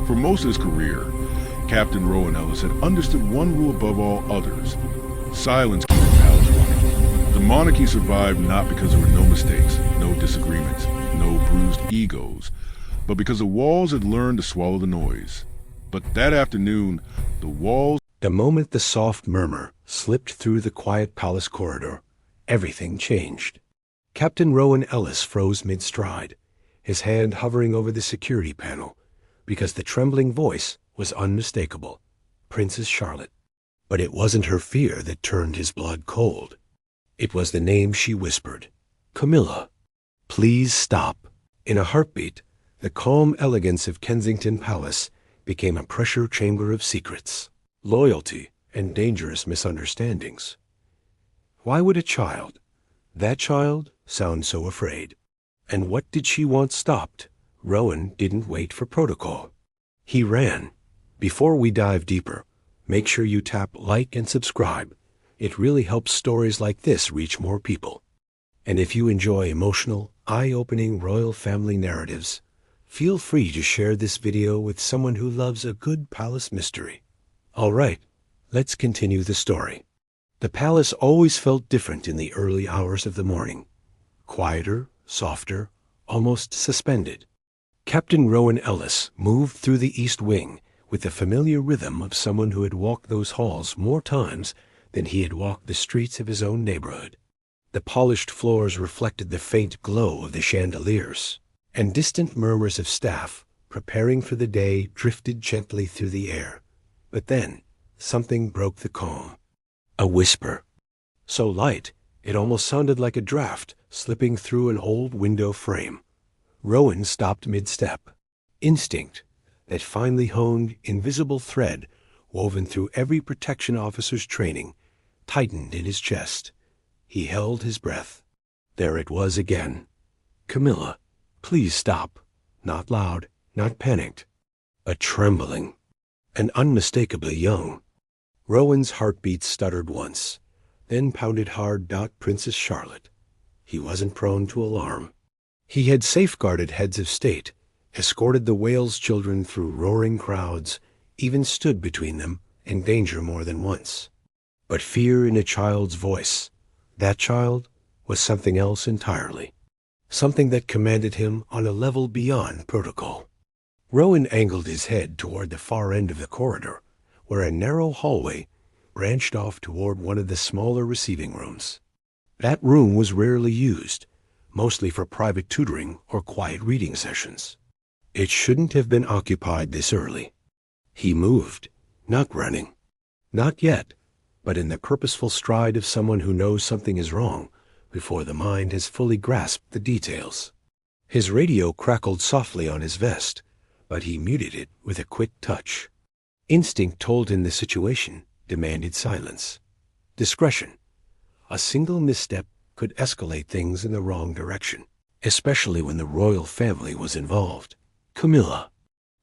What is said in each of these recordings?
For most of his career, Captain Rowan Ellis had understood one rule above all others: silence kept the palace running. The monarchy survived not because there were no mistakes, no disagreements, no bruised egos, but because the walls had learned to swallow the noise. But that afternoon, The moment the soft murmur slipped through the quiet palace corridor, everything changed. Captain Rowan Ellis froze mid-stride, his hand hovering over the security panel, because the trembling voice was unmistakable: Princess Charlotte. But it wasn't her fear that turned his blood cold. It was the name she whispered: Camilla. Please stop. In a heartbeat, the calm elegance of Kensington Palace became a pressure chamber of secrets, loyalty, and dangerous misunderstandings. Why would a child, that child, sound so afraid? And what did she want stopped? Rowan didn't wait for protocol. He ran. Before we dive deeper, make sure you tap like and subscribe. It really helps stories like this reach more people. And if you enjoy emotional, eye-opening royal family narratives, feel free to share this video with someone who loves a good palace mystery. All right, let's continue the story. The palace always felt different in the early hours of the morning. Quieter, softer, almost suspended. Captain Rowan Ellis moved through the East Wing with the familiar rhythm of someone who had walked those halls more times than he had walked the streets of his own neighborhood. The polished floors reflected the faint glow of the chandeliers, and distant murmurs of staff preparing for the day drifted gently through the air. But then, something broke the calm. A whisper. So light, it almost sounded like a draft slipping through an old window frame. Rowan stopped mid-step. Instinct, that finely honed, invisible thread woven through every protection officer's training, tightened in his chest. He held his breath. There it was again. Camilla, please stop. Not loud, not panicked. A trembling. And unmistakably young. Rowan's heartbeat stuttered once, then pounded hard. Princess Charlotte. He wasn't prone to alarm. He had safeguarded heads of state, escorted the Wales children through roaring crowds, even stood between them and danger more than once. But fear in a child's voice, that child, was something else entirely. Something that commanded him on a level beyond protocol. Rowan angled his head toward the far end of the corridor, where a narrow hallway branched off toward one of the smaller receiving rooms. That room was rarely used, mostly for private tutoring or quiet reading sessions. It shouldn't have been occupied this early. He moved, not running. Not yet, but in the purposeful stride of someone who knows something is wrong before the mind has fully grasped the details. His radio crackled softly on his vest, but he muted it with a quick touch. Instinct told him the situation demanded silence. Discretion. A single misstep could escalate things in the wrong direction, especially when the royal family was involved. Camilla,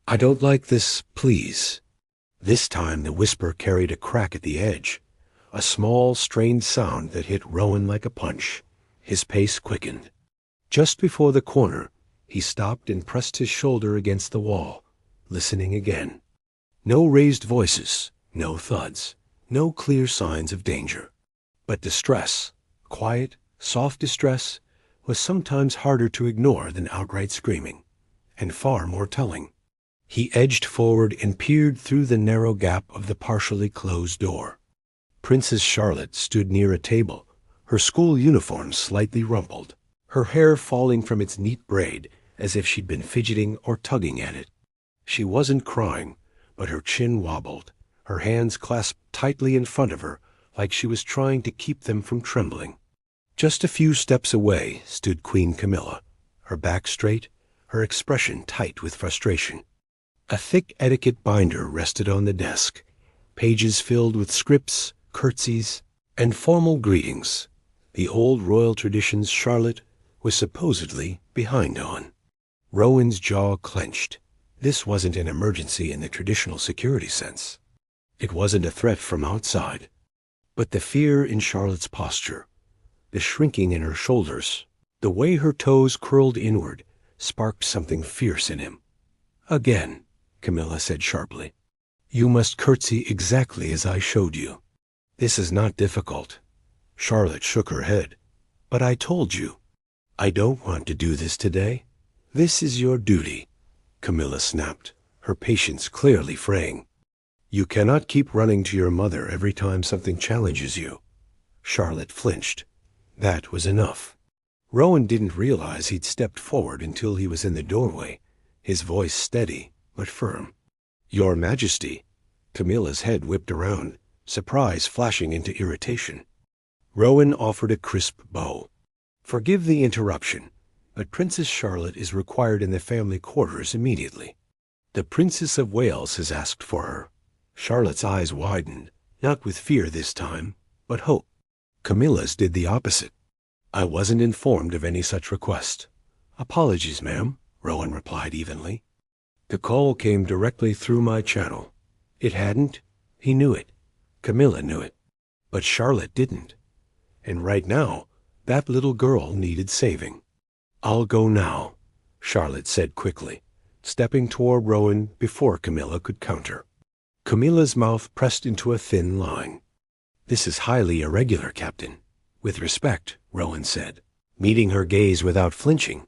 I don't like this, please. This time the whisper carried a crack at the edge, a small, strained sound that hit Rowan like a punch. His pace quickened. Just before the corner, he stopped and pressed his shoulder against the wall, listening again. No raised voices, no thuds, no clear signs of danger. But distress, quiet, soft distress, was sometimes harder to ignore than outright screaming, and far more telling. He edged forward and peered through the narrow gap of the partially closed door. Princess Charlotte stood near a table, her school uniform slightly rumpled, her hair falling from its neat braid as if she'd been fidgeting or tugging at it. She wasn't crying, but her chin wobbled, her hands clasped tightly in front of her like she was trying to keep them from trembling. Just a few steps away stood Queen Camilla, her back straight, her expression tight with frustration. A thick etiquette binder rested on the desk, pages filled with scripts, curtsies, and formal greetings, the old royal traditions Charlotte was supposedly behind on. Rowan's jaw clenched. This wasn't an emergency in the traditional security sense. It wasn't a threat from outside. But the fear in Charlotte's posture, the shrinking in her shoulders, the way her toes curled inward, sparked something fierce in him. Again, Camilla said sharply. "You must curtsy exactly as I showed you. This is not difficult." Charlotte shook her head. "But I told you. I don't want to do this today. This is your duty," Camilla snapped, her patience clearly fraying. "You cannot keep running to your mother every time something challenges you." Charlotte flinched. That was enough. Rowan didn't realize he'd stepped forward until he was in the doorway, his voice steady but firm. "Your Majesty." Camilla's head whipped around, surprise flashing into irritation. Rowan offered a crisp bow. "Forgive the interruption, but Princess Charlotte is required in the family quarters immediately. The Princess of Wales has asked for her." Charlotte's eyes widened, not with fear this time, but hope. Camilla's did the opposite. "I wasn't informed of any such request." "Apologies, ma'am," Rowan replied evenly. "The call came directly through my channel." It hadn't. He knew it. Camilla knew it. But Charlotte didn't. And right now, that little girl needed saving. "I'll go now," Charlotte said quickly, stepping toward Rowan before Camilla could counter. Camilla's mouth pressed into a thin line. "This is highly irregular, Captain." "With respect," Rowan said, meeting her gaze without flinching,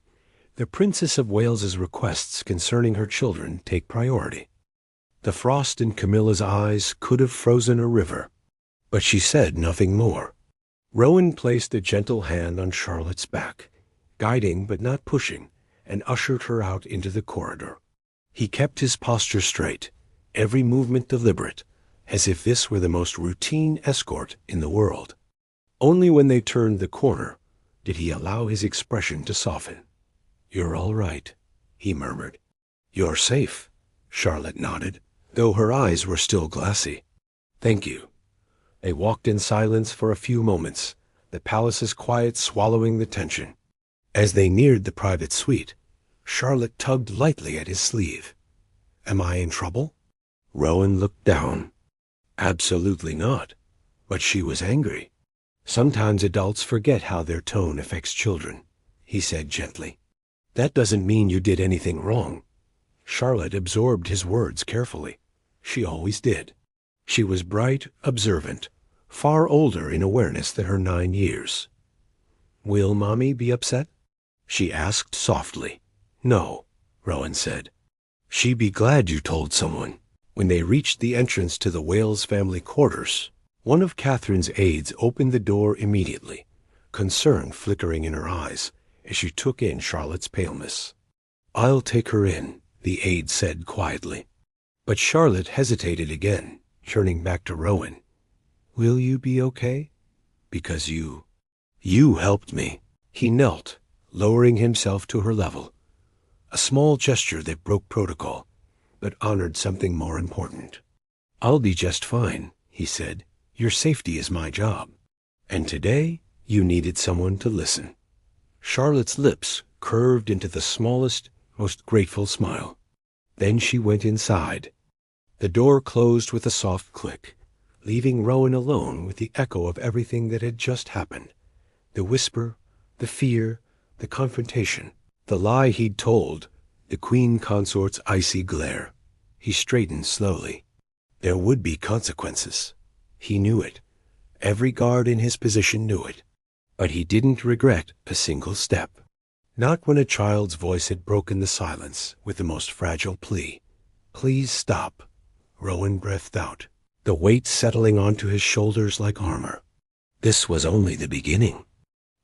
"the Princess of Wales's requests concerning her children take priority." The frost in Camilla's eyes could have frozen a river, but she said nothing more. Rowan placed a gentle hand on Charlotte's back, guiding but not pushing, and ushered her out into the corridor. He kept his posture straight, every movement deliberate, as if this were the most routine escort in the world. Only when they turned the corner did he allow his expression to soften. "You're all right," he murmured. "You're safe," Charlotte nodded, though her eyes were still glassy. "Thank you." They walked in silence for a few moments, the palace's quiet swallowing the tension. As they neared the private suite, Charlotte tugged lightly at his sleeve. "Am I in trouble?" Rowan looked down. Absolutely not. But she was angry. "Sometimes adults forget how their tone affects children," he said gently. "That doesn't mean you did anything wrong." Charlotte absorbed his words carefully. She always did. She was bright, observant, far older in awareness than her 9 years. "Will Mommy be upset?" she asked softly. "No," Rowan said. "She'd be glad you told someone." When they reached the entrance to the Wales family quarters, one of Catherine's aides opened the door immediately, concern flickering in her eyes as she took in Charlotte's paleness. "I'll take her in," the aide said quietly. But Charlotte hesitated again, turning back to Rowan. "Will you be okay? Because you helped me." He knelt, lowering himself to her level. A small gesture that broke protocol, but honored something more important. "I'll be just fine," he said. "Your safety is my job. And today, you needed someone to listen." Charlotte's lips curved into the smallest, most grateful smile. Then she went inside. The door closed with a soft click, leaving Rowan alone with the echo of everything that had just happened. The whisper, the fear, the confrontation, the lie he'd told, the queen consort's icy glare. He straightened slowly. There would be consequences. He knew it. Every guard in his position knew it. But he didn't regret a single step. Not when a child's voice had broken the silence with the most fragile plea. "Please stop." Rowan breathed out, the weight settling onto his shoulders like armor. This was only the beginning.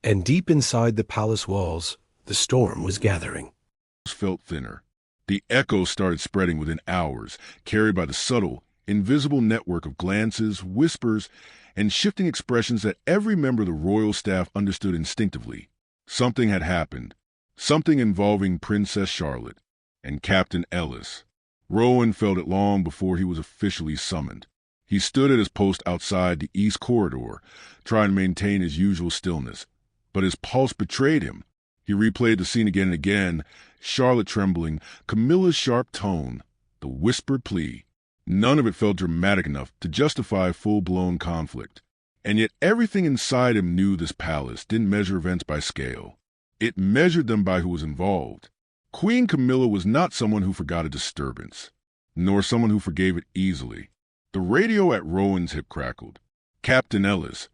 And deep inside the palace walls, the storm was gathering. Felt thinner. The echo started spreading within hours, carried by the subtle, invisible network of glances, whispers, and shifting expressions that every member of the royal staff understood instinctively. Something had happened. Something involving Princess Charlotte and Captain Ellis. Rowan felt it long before he was officially summoned. He stood at his post outside the east corridor, trying to maintain his usual stillness. But his pulse betrayed him. He replayed the scene again and again, Charlotte trembling, Camilla's sharp tone, the whispered plea. None of it felt dramatic enough to justify full-blown conflict. And yet everything inside him knew this palace didn't measure events by scale. It measured them by who was involved. Queen Camilla was not someone who forgot a disturbance. nor someone who forgave it easily. The radio at Rowan's hip crackled. "Captain Ellis,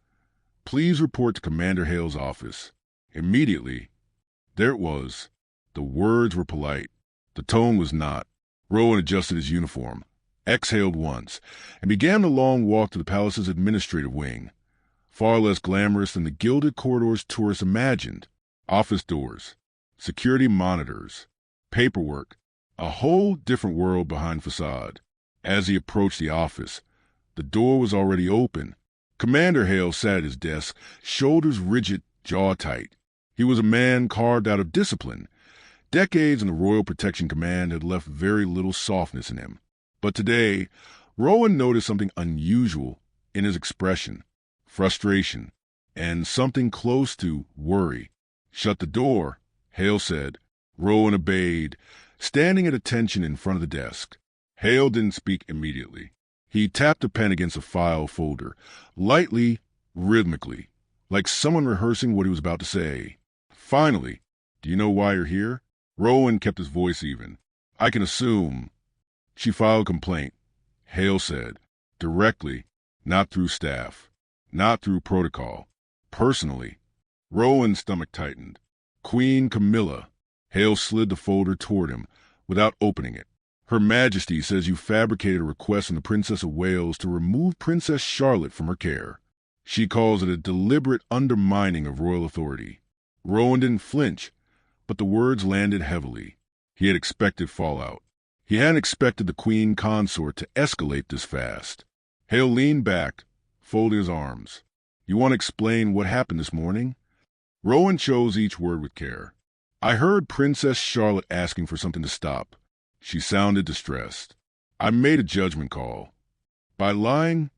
please report to Commander Hale's office." Immediately, there it was. The words were polite. The tone was not. Rowan adjusted his uniform, exhaled once, and began the long walk to the palace's administrative wing. Far less glamorous than the gilded corridors tourists imagined. Office doors, security monitors, paperwork, a whole different world behind facade. As he approached the office, the door was already open. Commander Hale sat at his desk, shoulders rigid, jaw tight. He was a man carved out of discipline. Decades in the Royal Protection Command had left very little softness in him. But today, Rowan noticed something unusual in his expression: frustration, and something close to worry. "Shut the door," Hale said. Rowan obeyed, standing at attention in front of the desk. Hale didn't speak immediately. He tapped a pen against a file folder, lightly, rhythmically, like someone rehearsing what he was about to say. Finally, "Do you know why you're here?" Rowan kept his voice even. "I can assume." "She filed a complaint," Hale said, directly, not through staff, not through protocol, personally. Rowan's stomach tightened. "Queen Camilla." Hale slid the folder toward him without opening it. "Her Majesty says you fabricated a request from the Princess of Wales to remove Princess Charlotte from her care. She calls it a deliberate undermining of royal authority." Rowan didn't flinch, but the words landed heavily. He had expected fallout. He hadn't expected the Queen Consort to escalate this fast. Hale leaned back, folding his arms. "You want to explain what happened this morning?" Rowan chose each word with care. "I heard Princess Charlotte asking for something to stop. She sounded distressed. I made a judgment call." "By lying?"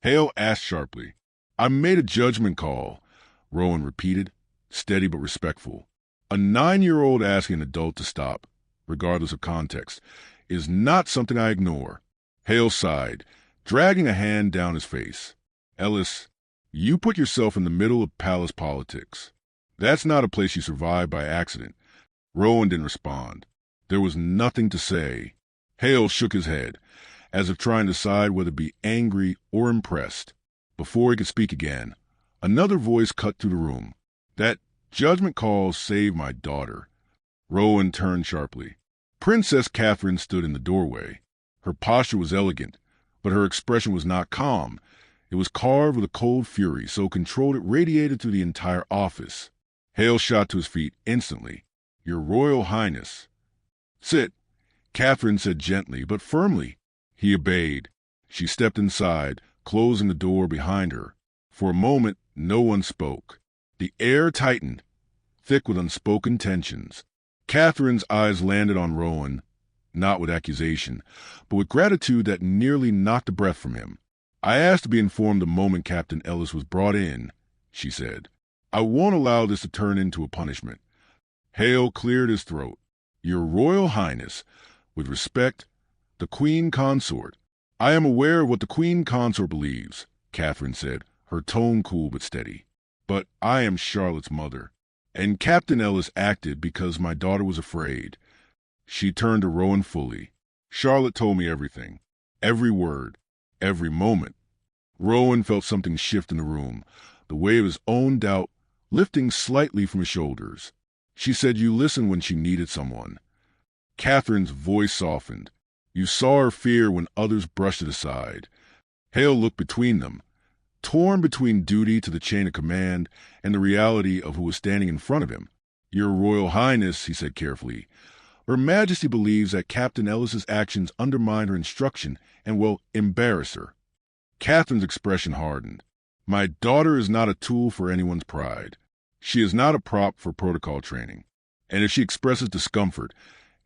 Hale asked sharply. "I made a judgment call," Rowan repeated, steady but respectful. "A 9-year-old asking an adult to stop, regardless of context, is not something I ignore." Hale sighed, dragging a hand down his face. "Ellis, you put yourself in the middle of palace politics. That's not a place you survived by accident." Rowan didn't respond. There was nothing to say. Hale shook his head, as if trying to decide whether to be angry or impressed. Before he could speak again, another voice cut through the room. "That judgment call saved my daughter." Rowan turned sharply. Princess Catherine stood in the doorway. Her posture was elegant, but her expression was not calm. It was carved with a cold fury, so controlled it radiated through the entire office. Hale shot to his feet instantly. "Your Royal Highness." "Sit," Catherine said gently but firmly. He obeyed. She stepped inside, closing the door behind her. For a moment, no one spoke. The air tightened, thick with unspoken tensions. Catherine's eyes landed on Rowan, not with accusation, but with gratitude that nearly knocked the breath from him. "I asked to be informed the moment Captain Ellis was brought in," she said. "I won't allow this to turn into a punishment." Hale cleared his throat. "Your Royal Highness, with respect, the Queen Consort." "I am aware of what the Queen Consort believes," Catherine said, her tone cool but steady. "But I am Charlotte's mother, and Captain Ellis acted because my daughter was afraid." She turned to Rowan fully. "Charlotte told me everything, every word, every moment." Rowan felt something shift in the room, the weight of his own doubt lifting slightly from his shoulders. "She said you listened when she needed someone." Catherine's voice softened. "You saw her fear when others brushed it aside." Hale looked between them, torn between duty to the chain of command and the reality of who was standing in front of him. "Your Royal Highness," he said carefully, "Her Majesty believes that Captain Ellis's actions undermine her instruction and will embarrass her." Catherine's expression hardened. "My daughter is not a tool for anyone's pride. She is not a prop for protocol training. And if she expresses discomfort,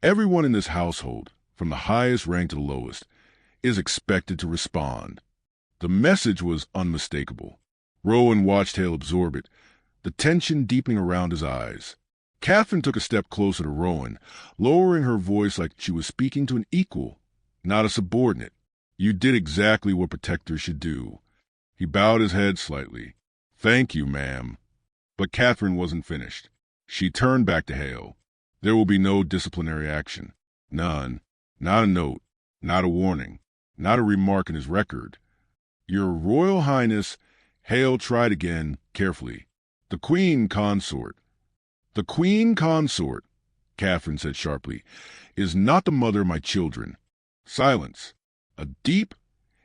everyone in this household, from the highest rank to the lowest, is expected to respond." The message was unmistakable. Rowan watched Hale absorb it, the tension deepening around his eyes. Catherine took a step closer to Rowan, lowering her voice like she was speaking to an equal, not a subordinate. "You did exactly what protectors should do." He bowed his head slightly. "Thank you, ma'am." But Catherine wasn't finished. She turned back to Hale. "There will be no disciplinary action. None. Not a note. Not a warning, not a remark in his record. Your Royal Highness, Hale tried again, carefully. The Queen Consort. The Queen Consort, Catherine said sharply, is not the mother of my children. Silence. A deep,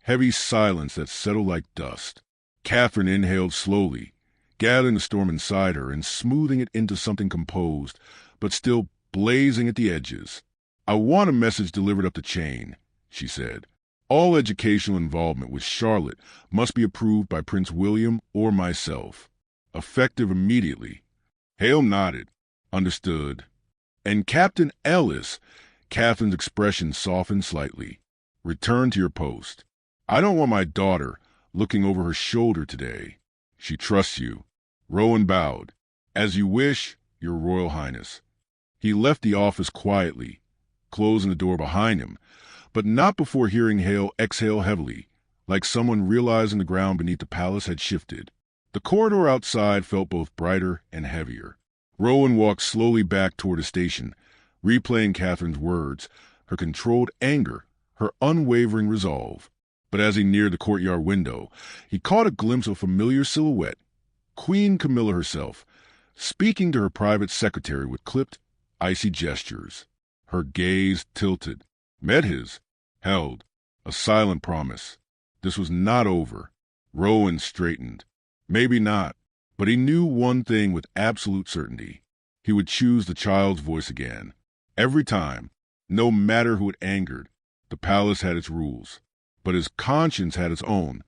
heavy silence that settled like dust. Catherine inhaled slowly, gathering the storm inside her and smoothing it into something composed, but still blazing at the edges. I want a message delivered up the chain, she said. All educational involvement with Charlotte must be approved by Prince William or myself. Effective immediately. Hale nodded. Understood. And Captain Ellis, Catherine's expression softened slightly. Return to your post. I don't want my daughter looking over her shoulder today. She trusts you. Rowan bowed. As you wish, Your Royal Highness. He left the office quietly, closing the door behind him, but not before hearing Hale exhale heavily, like someone realizing the ground beneath the palace had shifted. The corridor outside felt both brighter and heavier. Rowan walked slowly back toward the station, replaying Catherine's words, her controlled anger, her unwavering resolve. But as he neared the courtyard window, he caught a glimpse of a familiar silhouette, Queen Camilla herself, speaking to her private secretary with clipped, icy gestures. Her gaze tilted, met his, held, a silent promise. This was not over. Rowan straightened. Maybe not, but he knew one thing with absolute certainty. He would choose the child's voice again. Every time, no matter who it angered. The palace had its rules, but his conscience had its own.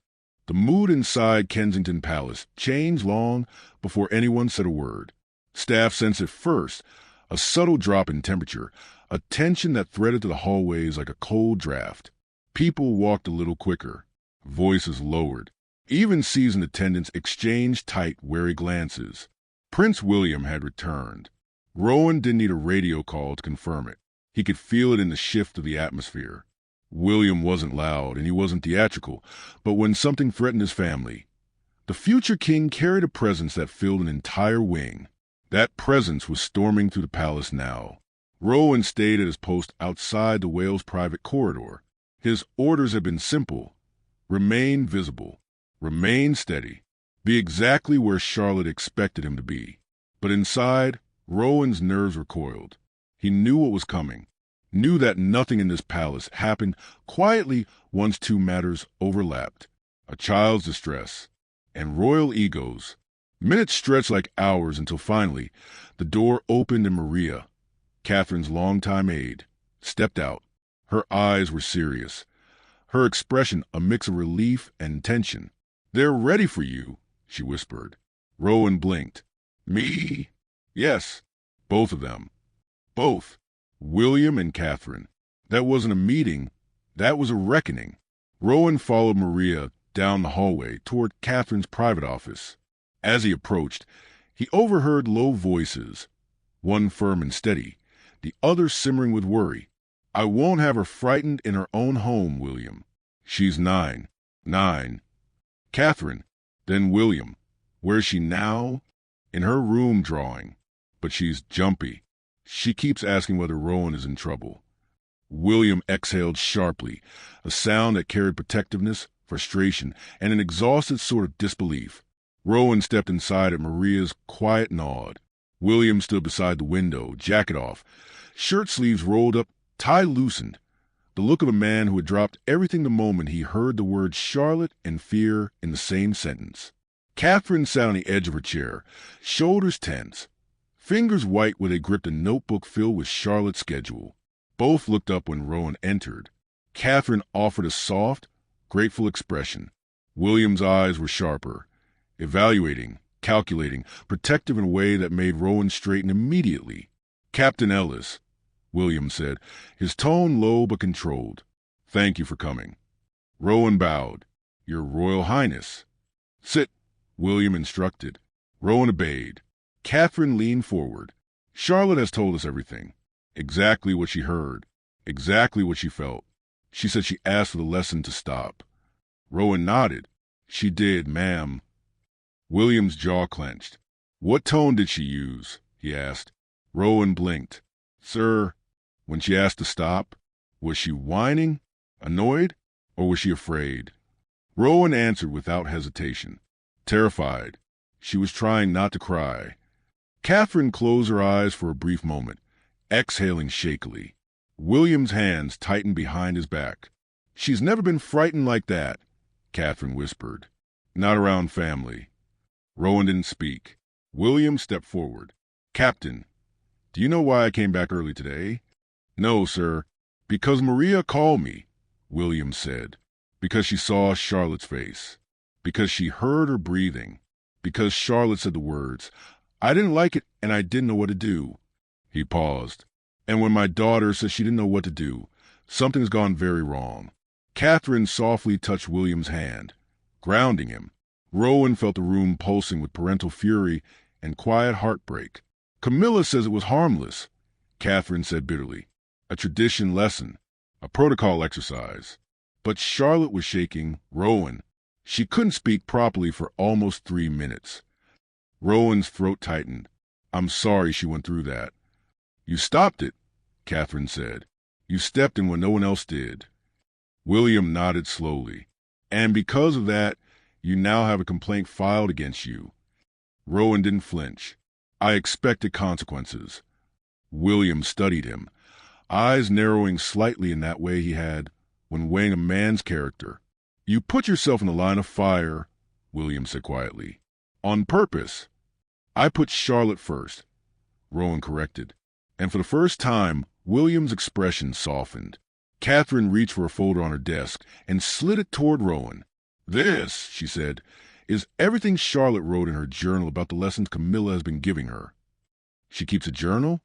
The mood inside Kensington Palace changed long before anyone said a word. Staff sensed it first, a subtle drop in temperature, a tension that threaded through the hallways like a cold draft. People walked a little quicker, voices lowered. Even seasoned attendants exchanged tight, wary glances. Prince William had returned. Rowan didn't need a radio call to confirm it. He could feel it in the shift of the atmosphere. William wasn't loud and he wasn't theatrical, but when something threatened his family, the future king carried a presence that filled an entire wing. That presence was storming through the palace now. Rowan stayed at his post outside the Wales private corridor. His orders had been simple. Remain visible. Remain steady. Be exactly where Charlotte expected him to be. But inside, Rowan's nerves recoiled. He knew what was coming. Knew that nothing in this palace happened quietly once two matters overlapped. A child's distress and royal egos. Minutes stretched like hours until finally the door opened and Maria, Catherine's longtime aide, stepped out. Her eyes were serious. Her expression a mix of relief and tension. "They're ready for you," she whispered. Rowan blinked. "Me?" "Yes, both of them. Both. William and Catherine. That wasn't a meeting. That was a reckoning." Rowan followed Maria down the hallway toward Catherine's private office. As he approached, he overheard low voices, one firm and steady, the other simmering with worry. "I won't have her frightened in her own home, William. She's 9. 9. Catherine, then William. Where's she now? In her room drawing. But she's jumpy. She keeps asking whether Rowan is in trouble." William exhaled sharply, a sound that carried protectiveness, frustration, and an exhausted sort of disbelief. Rowan stepped inside at Maria's quiet nod. William stood beside the window, jacket off, shirt sleeves rolled up, tie loosened, the look of a man who had dropped everything the moment he heard the words Charlotte and fear in the same sentence. Catherine sat on the edge of her chair, shoulders tense, fingers white where they gripped a notebook filled with Charlotte's schedule. Both looked up when Rowan entered. Catherine offered a soft, grateful expression. William's eyes were sharper, evaluating, calculating, protective in a way that made Rowan straighten immediately. "Captain Ellis," William said, his tone low but controlled. "Thank you for coming." Rowan bowed. "Your Royal Highness." "Sit," William instructed. Rowan obeyed. Catherine leaned forward. "Charlotte has told us everything. Exactly what she heard. Exactly what she felt. She said she asked for the lesson to stop." Rowan nodded. "She did, ma'am." William's jaw clenched. "What tone did she use?" he asked. Rowan blinked. "Sir, when she asked to stop, was she whining Annoyed? Or was she afraid? Rowan answered without hesitation. Terrified. She was trying not to cry. Catherine closed her eyes for a brief moment, exhaling shakily. William's hands tightened behind his back. She's never been frightened like that, Catherine whispered. Not around family. Rowan didn't speak. William stepped forward. Captain, do you know why I came back early today? No, sir. Because Maria called me, William said. Because she saw Charlotte's face. Because she heard her breathing. Because Charlotte said the words. I didn't like it and I didn't know what to do. He paused. And when my daughter said she didn't know what to do, something's gone very wrong. Catherine softly touched William's hand, grounding him. Rowan felt the room pulsing with parental fury and quiet heartbreak. Camilla says it was harmless, Catherine said bitterly. A tradition lesson, a protocol exercise. But Charlotte was shaking Rowan. She couldn't speak properly for almost 3 minutes. Rowan's throat tightened. I'm sorry she went through that. You stopped it, Catherine said. You stepped in when no one else did. William nodded slowly. And because of that, you now have a complaint filed against you. Rowan didn't flinch. I expected consequences. William studied him, eyes narrowing slightly in that way he had when weighing a man's character. You put yourself in the line of fire, William said quietly. On purpose. I put Charlotte first, Rowan corrected. And for the first time, William's expression softened. Catherine reached for a folder on her desk and slid it toward Rowan. This, she said, is everything Charlotte wrote in her journal about the lessons Camilla has been giving her. She keeps a journal?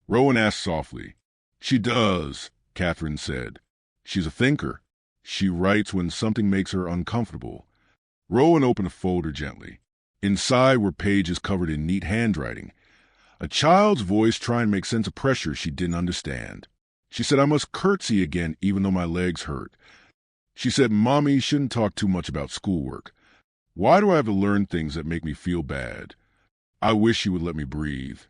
Rowan asked softly. She does, Catherine said. She's a thinker. She writes when something makes her uncomfortable. Rowan opened a folder gently. Inside were pages covered in neat handwriting. A child's voice trying to make sense of pressure she didn't understand. She said I must curtsy again even though my legs hurt. She said Mommy shouldn't talk too much about schoolwork. Why do I have to learn things that make me feel bad? I wish she would let me breathe.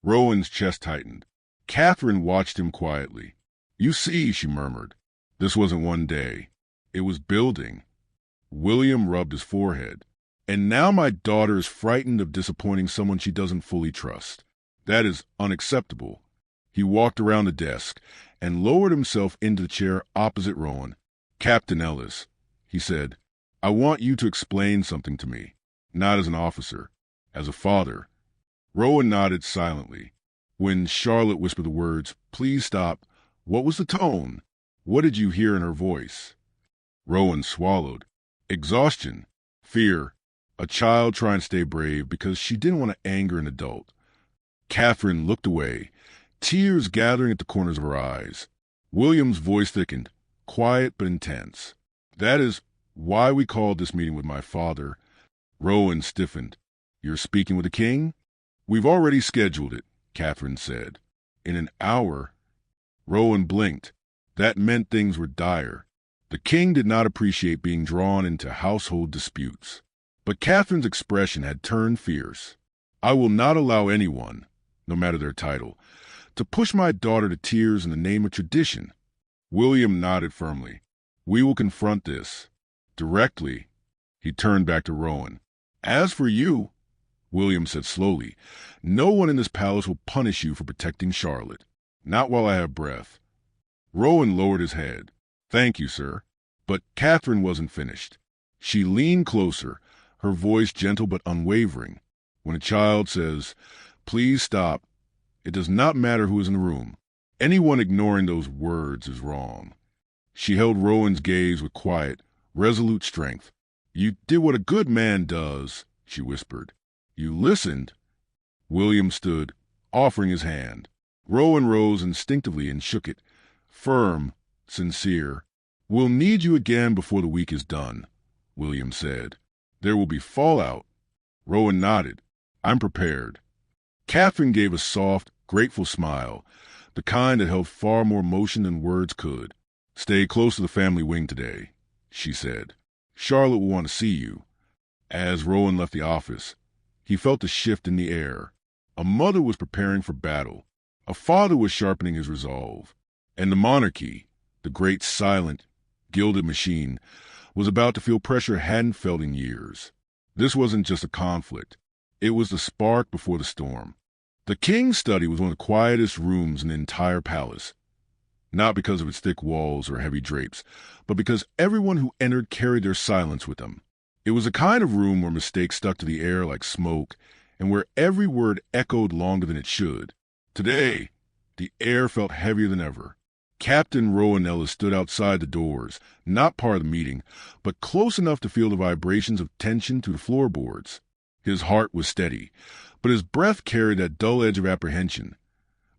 Rowan's chest tightened. Catherine watched him quietly. You see, she murmured, this wasn't one day. It was building. William rubbed his forehead. And now my daughter is frightened of disappointing someone she doesn't fully trust. That is unacceptable. He walked around the desk and lowered himself into the chair opposite Rowan. Captain Ellis, he said, I want you to explain something to me, not as an officer, as a father. Rowan nodded silently. When Charlotte whispered the words, please stop, what was the tone? What did you hear in her voice? Rowan swallowed. Exhaustion, fear, a child trying to stay brave because she didn't want to anger an adult. Catherine looked away, tears gathering at the corners of her eyes. William's voice thickened, quiet but intense. That is why we called this meeting with my father. Rowan stiffened. You're speaking with the king? We've already scheduled it, Catherine said. In an hour. Rowan blinked. That meant things were dire. The king did not appreciate being drawn into household disputes. But Catherine's expression had turned fierce. I will not allow anyone, no matter their title, to push my daughter to tears in the name of tradition. William nodded firmly. We will confront this. Directly. He turned back to Rowan. As for you, William said slowly, no one in this palace will punish you for protecting Charlotte. Not while I have breath. Rowan lowered his head. Thank you, sir. But Catherine wasn't finished. She leaned closer, her voice gentle but unwavering. When a child says, please stop, it does not matter who is in the room. Anyone ignoring those words is wrong. She held Rowan's gaze with quiet, resolute strength. You did what a good man does, she whispered. You listened. William stood, offering his hand. Rowan rose instinctively and shook it, firm, sincere. We'll need you again before the week is done, William said. There will be fallout. Rowan nodded. I'm prepared. Catherine gave a soft, grateful smile, the kind that held far more emotion than words could. Stay close to the family wing today, she said. Charlotte will want to see you. As Rowan left the office, he felt a shift in the air. A mother was preparing for battle. A father was sharpening his resolve. And the monarchy, the great silent, gilded machine, was about to feel pressure it hadn't felt in years. This wasn't just a conflict. It was the spark before the storm. The king's study was one of the quietest rooms in the entire palace. Not because of its thick walls or heavy drapes, but because everyone who entered carried their silence with them. It was a kind of room where mistakes stuck to the air like smoke, and where every word echoed longer than it should. Today, the air felt heavier than ever. Captain Rowan Ellis stood outside the doors, not part of the meeting, but close enough to feel the vibrations of tension through the floorboards. His heart was steady, but his breath carried that dull edge of apprehension,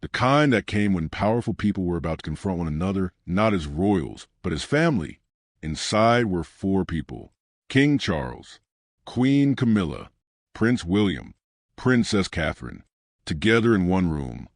the kind that came when powerful people were about to confront one another, not as royals, but as family. Inside were 4 people: King Charles, Queen Camilla, Prince William, Princess Catherine, together in one room,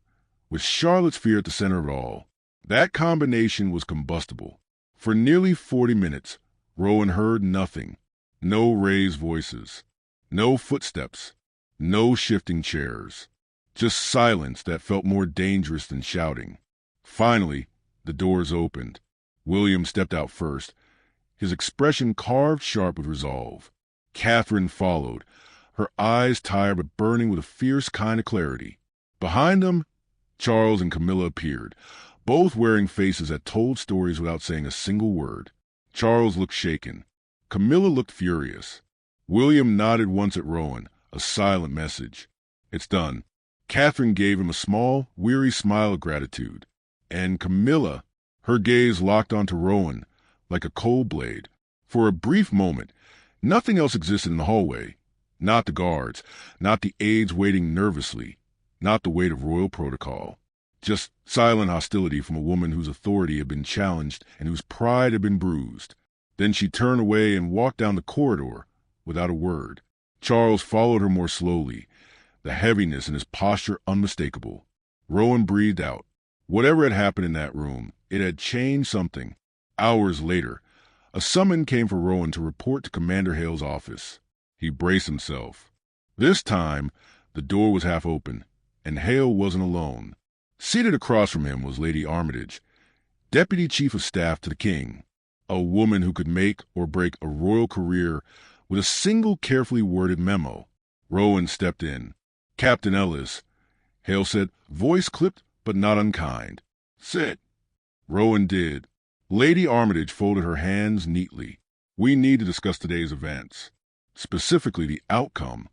with Charlotte's fear at the center of it all. That combination was combustible. For nearly 40 minutes, Rowan heard nothing. No raised voices, no footsteps, no shifting chairs. Just silence that felt more dangerous than shouting. Finally, the doors opened. William stepped out first, his expression carved sharp with resolve. Catherine followed, her eyes tired but burning with a fierce kind of clarity. Behind them, Charles and Camilla appeared, both wearing faces that told stories without saying a single word. Charles looked shaken. Camilla looked furious. William nodded once at Rowan, a silent message. "It's done." Catherine gave him a small, weary smile of gratitude. And Camilla, her gaze locked onto Rowan like a cold blade. For a brief moment, nothing else existed in the hallway. Not the guards, not the aides waiting nervously, not the weight of royal protocol. Just silent hostility from a woman whose authority had been challenged and whose pride had been bruised. Then she turned away and walked down the corridor without a word. Charles followed her more slowly, the heaviness in his posture unmistakable. Rowan breathed out. Whatever had happened in that room, it had changed something. Hours later, a summons came for Rowan to report to Commander Hale's office. He braced himself. This time, the door was half open, and Hale wasn't alone. Seated across from him was Lady Armitage, Deputy Chief of Staff to the King, a woman who could make or break a royal career with a single carefully worded memo. Rowan stepped in. "Captain Ellis," Hale said, voice clipped but not unkind. "Sit." Rowan did. Lady Armitage folded her hands neatly. "We need to discuss today's events, specifically the outcome."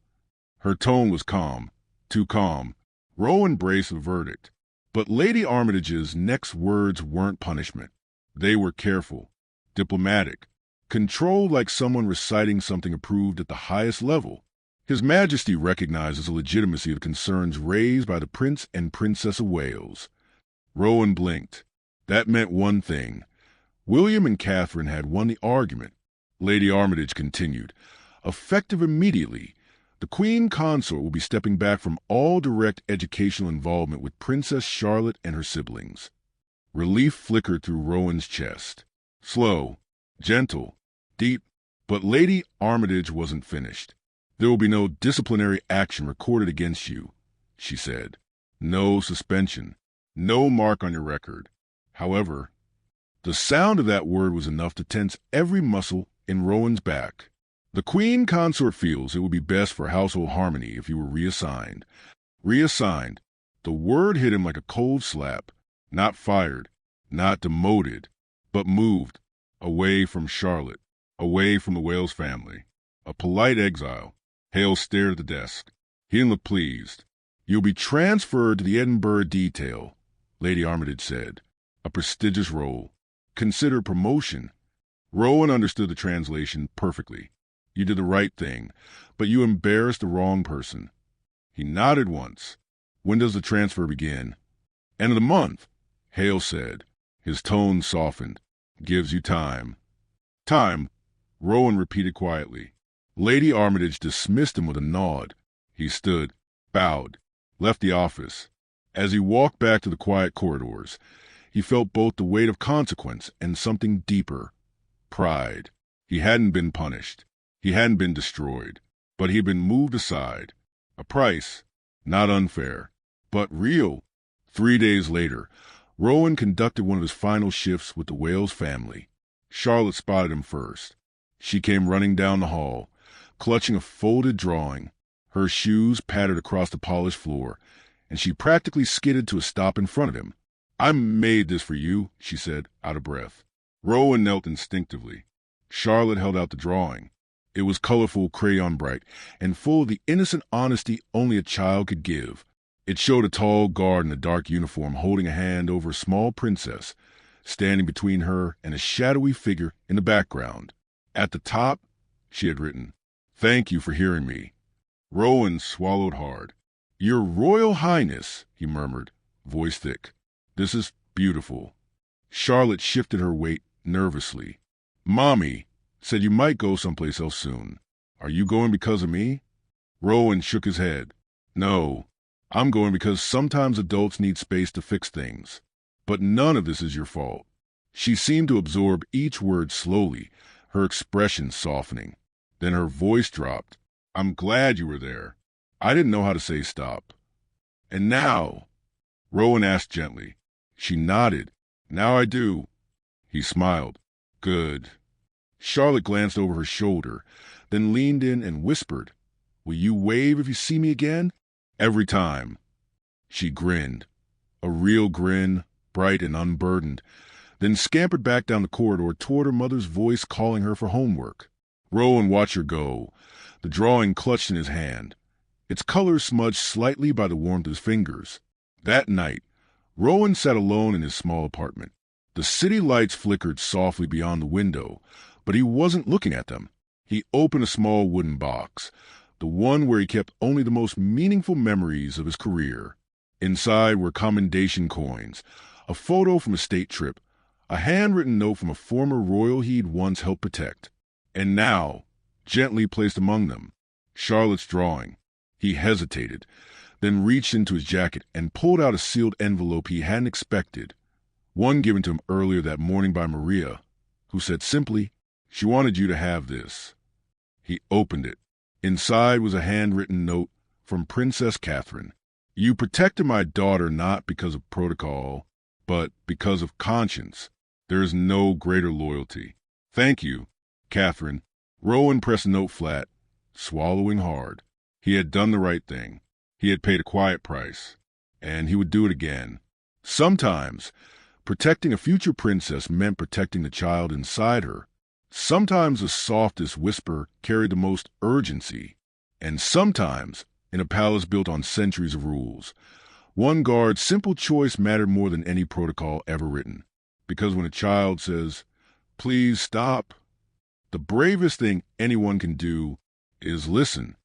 Her tone was calm, too calm. Rowan braced the verdict. But Lady Armitage's next words weren't punishment. They were careful, diplomatic, controlled like someone reciting something approved at the highest level. His Majesty recognizes the legitimacy of the concerns raised by the Prince and Princess of Wales. Rowan blinked. That meant one thing. William and Catherine had won the argument. Lady Armitage continued. Effective immediately, the Queen Consort will be stepping back from all direct educational involvement with Princess Charlotte and her siblings. Relief flickered through Rowan's chest. Slow, gentle, deep, but Lady Armitage wasn't finished. "There will be no disciplinary action recorded against you," she said. "No suspension. No mark on your record." However, the sound of that word was enough to tense every muscle in Rowan's back. "The Queen Consort feels it would be best for household harmony if you were reassigned." Reassigned. The word hit him like a cold slap. Not fired, not demoted, but moved. Away from Charlotte. Away from the Wales family. A polite exile. Hale stared at the desk. He didn't look pleased. "You'll be transferred to the Edinburgh detail," Lady Armitage said. "A prestigious role. Consider promotion." Rowan understood the translation perfectly. "You did the right thing, but you embarrassed the wrong person." He nodded once. "When does the transfer begin?" "End of the month," Hale said. His tone softened. "Gives you time." "Time," Rowan repeated quietly. Lady Armitage dismissed him with a nod. He stood, bowed, left the office. As he walked back to the quiet corridors, he felt both the weight of consequence and something deeper. Pride. He hadn't been punished. He hadn't been destroyed. But he had been moved aside. A price. Not unfair, but real. 3 days later, Rowan conducted one of his final shifts with the Wales family. Charlotte spotted him first. She came running down the hall, clutching a folded drawing. Her shoes pattered across the polished floor, and she practically skidded to a stop in front of him. "I made this for you," she said, out of breath. Rowan knelt instinctively. Charlotte held out the drawing. It was colorful, crayon bright, and full of the innocent honesty only a child could give. It showed a tall guard in a dark uniform holding a hand over a small princess, standing between her and a shadowy figure in the background. At the top, she had written, "Thank you for hearing me." Rowan swallowed hard. "Your Royal Highness," he murmured, voice thick. "This is beautiful." Charlotte shifted her weight nervously. "Mommy said you might go someplace else soon. Are you going because of me?" Rowan shook his head. "No, I'm going because sometimes adults need space to fix things. But none of this is your fault." She seemed to absorb each word slowly, her expression softening. Then her voice dropped. "I'm glad you were there. I didn't know how to say stop." "And now?" Rowan asked gently. She nodded. "Now I do." He smiled. "Good." Charlotte glanced over her shoulder, then leaned in and whispered, "Will you wave if you see me again?" "Every time." She grinned, a real grin, bright and unburdened, then scampered back down the corridor toward her mother's voice calling her for homework. Rowan watched her go, the drawing clutched in his hand, its colors smudged slightly by the warmth of his fingers. That night, Rowan sat alone in his small apartment. The city lights flickered softly beyond the window, but he wasn't looking at them. He opened a small wooden box, the one where he kept only the most meaningful memories of his career. Inside were commendation coins, a photo from a state trip, a handwritten note from a former royal he'd once helped protect. And now, gently placed among them, Charlotte's drawing. He hesitated, then reached into his jacket and pulled out a sealed envelope he hadn't expected, one given to him earlier that morning by Maria, who said simply, "She wanted you to have this." He opened it. Inside was a handwritten note from Princess Catherine. "You protected my daughter not because of protocol, but because of conscience. There is no greater loyalty. Thank you, Catherine." Rowan pressed the note flat, swallowing hard. He had done the right thing. He had paid a quiet price, and he would do it again. Sometimes, protecting a future princess meant protecting the child inside her. Sometimes the softest whisper carried the most urgency, and sometimes, in a palace built on centuries of rules, one guard's simple choice mattered more than any protocol ever written. Because when a child says, "Please stop," the bravest thing anyone can do is listen.